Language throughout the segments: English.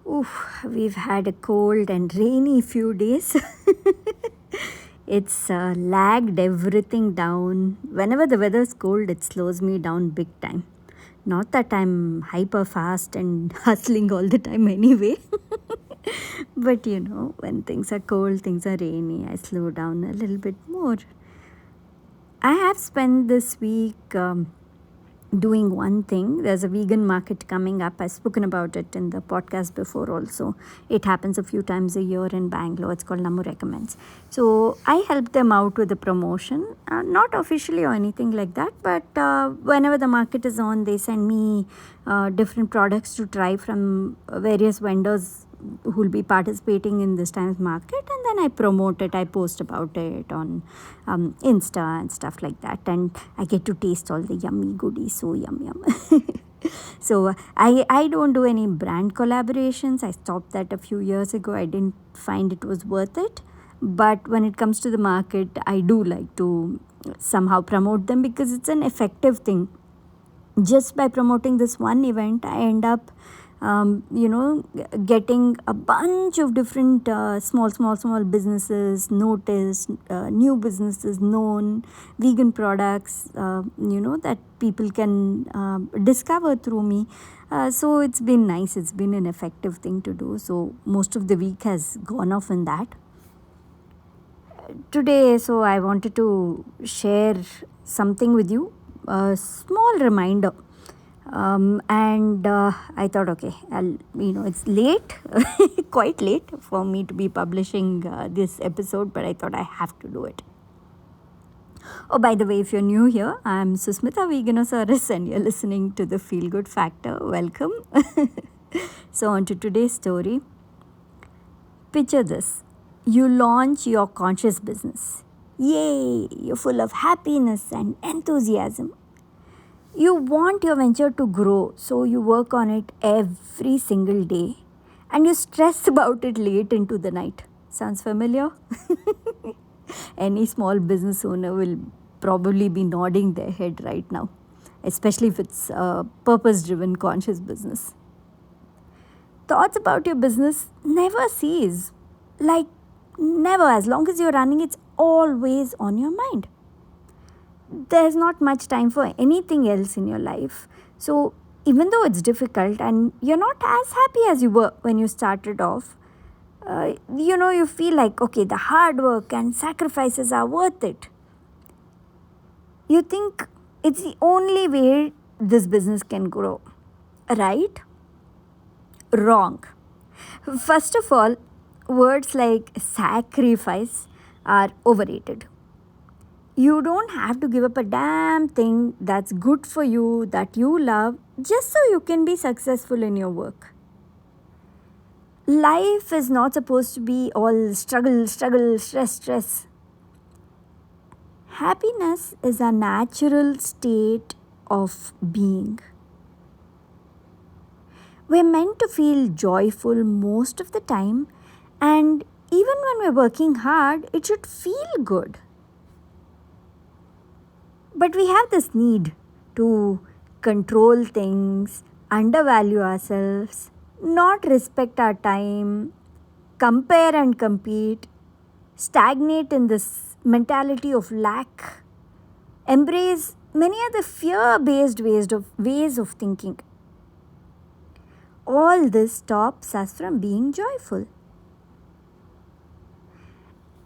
Oof, we've had a cold and rainy few days. It's lagged everything down. Whenever the weather's cold, it slows me down big time. Not that I'm hyper fast and hustling all the time anyway. But when things are cold, things are rainy, I slow down a little bit more. I have spent this week doing one thing. There's a vegan market coming up. I've spoken about it in the podcast before also. It happens a few times a year in Bangalore. It's called Namu Recommends. So I help them out with the promotion, not officially or anything like that, but whenever the market is on, they send me different products to try from various vendors who will be participating in this time's market, and then I promote it. I post about it on Insta and stuff like that, and I get to taste all the yummy goodies. So yum. So I don't do any brand collaborations. I stopped that a few years ago. I didn't find it was worth it. But when it comes to the market, I do like to somehow promote them because it's an effective thing. Just by promoting this one event, I end up getting a bunch of different small businesses noticed, new businesses known, vegan products, that people can discover through me. So it's been nice. It's been an effective thing to do. So most of the week has gone off in that. Today, so I wanted to share something with you, a small reminder. And I thought, okay, it's late, quite late for me to be publishing this episode, but I thought I have to do it. Oh, by the way, if you're new here, I'm Susmita Veganosaurus and you're listening to the Feel Good Factor. Welcome. So, on to today's story. Picture this: you launch your conscious business. Yay! You're full of happiness and enthusiasm. You want your venture to grow, so you work on it every single day and you stress about it late into the night. Sounds familiar? Any small business owner will probably be nodding their head right now, especially if it's a purpose driven, conscious business. Thoughts about your business never cease. Like, never. As long as you're running, it's always on your mind. There's not much time for anything else in your life. So, even though it's difficult and you're not as happy as you were when you started off, you feel like, okay, the hard work and sacrifices are worth it. You think it's the only way this business can grow, right? Wrong. First of all, words like sacrifice are overrated. You don't have to give up a damn thing that's good for you, that you love, just so you can be successful in your work. Life is not supposed to be all struggle, stress. Happiness is a natural state of being. We're meant to feel joyful most of the time, and even when we're working hard, it should feel good. But we have this need to control things, undervalue ourselves, not respect our time, compare and compete, stagnate in this mentality of lack, embrace many other fear based ways of thinking. All this stops us from being joyful.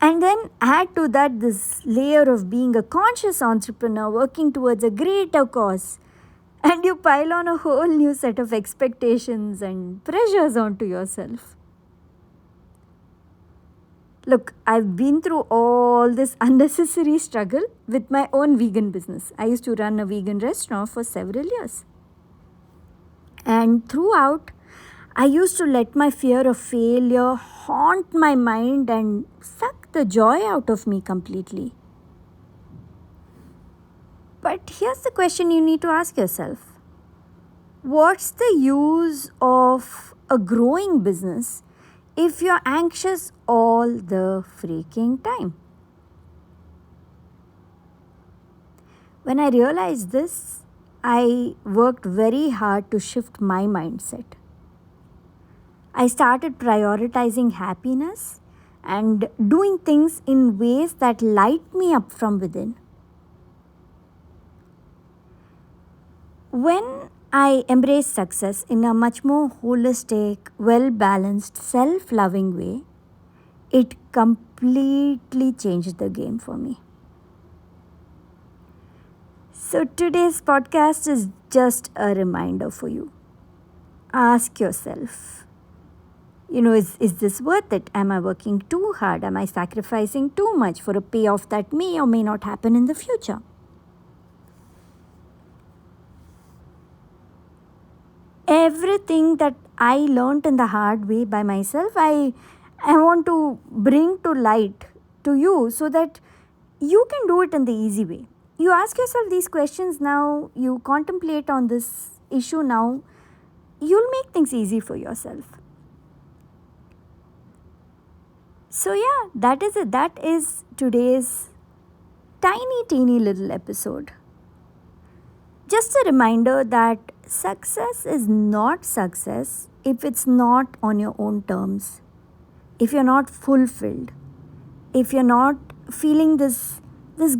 And then add to that this layer of being a conscious entrepreneur working towards a greater cause. And you pile on a whole new set of expectations and pressures onto yourself. Look, I've been through all this unnecessary struggle with my own vegan business. I used to run a vegan restaurant for several years. And throughout, I used to let my fear of failure haunt my mind and suck the joy out of me completely. But here's the question you need to ask yourself: what's the use of a growing business if you're anxious all the freaking time? When I realized this, I worked very hard to shift my mindset. I started prioritizing happiness and doing things in ways that light me up from within. When I embraced success in a much more holistic, well balanced, self loving way, it completely changed the game for me. So, today's podcast is just a reminder for you. Ask yourself, is this worth it? Am I working too hard? Am I sacrificing too much for a payoff that may or may not happen in the future? Everything that I learned in the hard way by myself, I want to bring to light to you so that you can do it in the easy way. You ask yourself these questions now, you contemplate on this issue now, you'll make things easy for yourself. So, yeah, that is it. That is today's teeny little episode. Just a reminder that success is not success if it's not on your own terms, if you're not fulfilled, if you're not feeling this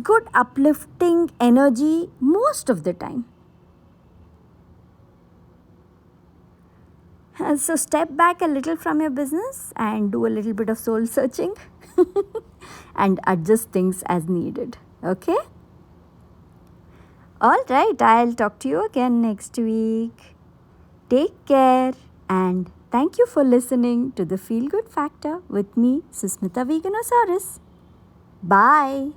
good uplifting energy most of the time. So step back a little from your business and do a little bit of soul searching and adjust things as needed. Okay? All right, I'll talk to you again next week. Take care and thank you for listening to the Feel Good Factor with me, Susmita Veganosaurus. Bye.